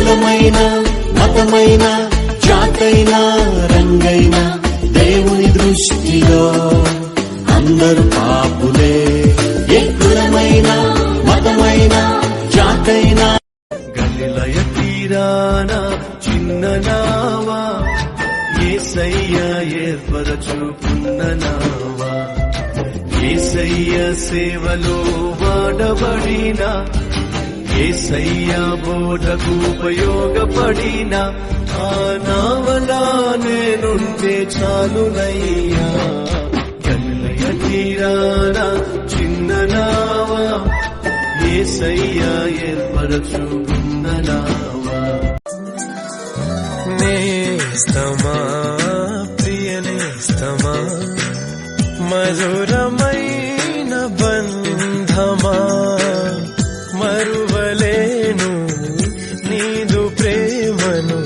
కులమైన మతమైన జాతైనా రంగైనా దేవుని దృష్టిలో అందరూ పాపులే. ఏ కులమైన మతమైన జాతైనా. గలిలయ తీరాన చిన్న నావా యేసయ్య ఏర్పరచుకున్న నావా, యేసయ్య సేవలో వాడబడిన, యేసయ్య బోధకు ఉపయోగపడిన ఆ నావలా నేనుంటే చాలునయ్యా. గలిలయ తీరాన చిన్న నావా యేసయ్య ఏర్పరచుకున్న నావా. నేస్తమా ప్రియ నేస్తమా మధురమైన బంధమా, మరువలేను నీదు ప్రేమను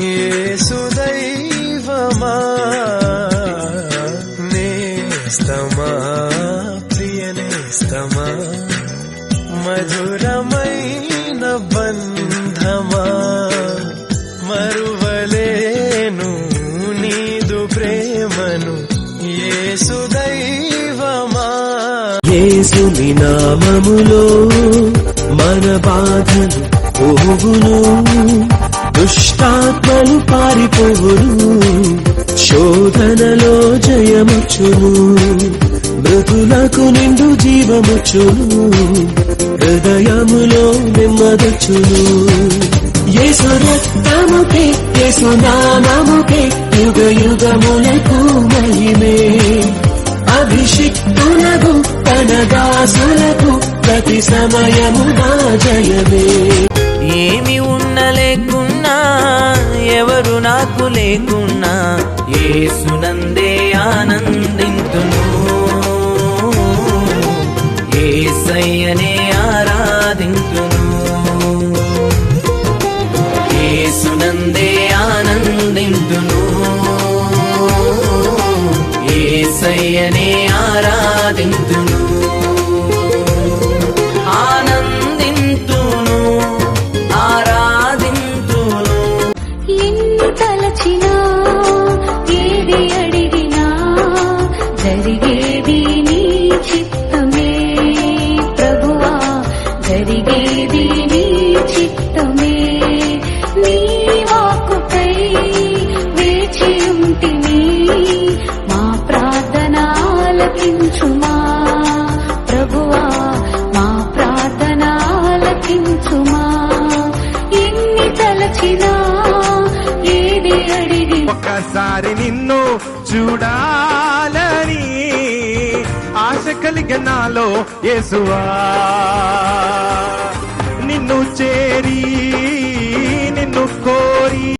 యేసు దైవమా. నేస్తమా ప్రియ నేస్తమా మధురమైన బంధమా, మరువలేను నీదు ప్రేమను యేసు దైవమా. యేసుని నామములో మన బాధలు పోవును, దుష్టాత్మలు పారిపోవును, శోధనలో జయముచ్చును, మృతులకు నిండు జీవముచ్చును, హృదయములో నెమ్మదొచ్చును. యేసు రక్తముకే యేసు నామముకే యుగ యుగములకు మహిమే. అభిషిక్తులకు తన దాసులకు ప్రతి సమయము నా జయమే. ఏమి ఉన్న లేకున్నా ఎవరు నాకు లేకున్నా యేసునందే ఆనందింతును, యేసయ్యనే ఆరాధింతును, యేసునందే ఆనందింతును, యేసయ్యనే ఆరాధింతును, ఆనందింతును, ఆరాధింతును. ఎన్ని తలచినా ఏది అడిగినా జరిగేది నీ చిత్తమే ప్రభువా, జరిగేది నీ చిత్తమే. నీ వాక్కుకై వేచి ఉంటిని, మా ప్రార్థన ఆలకించుమా ప్రభువా, మా ప్రార్థన ఆలకించుమా. ఎన్ని తలచినా ఏది అడిగి ఒక్కసారి నిన్ను చూడాలని ఆశ కలిగిన నాలో యేసువా, నిన్ను చేరి నిన్ను కోరి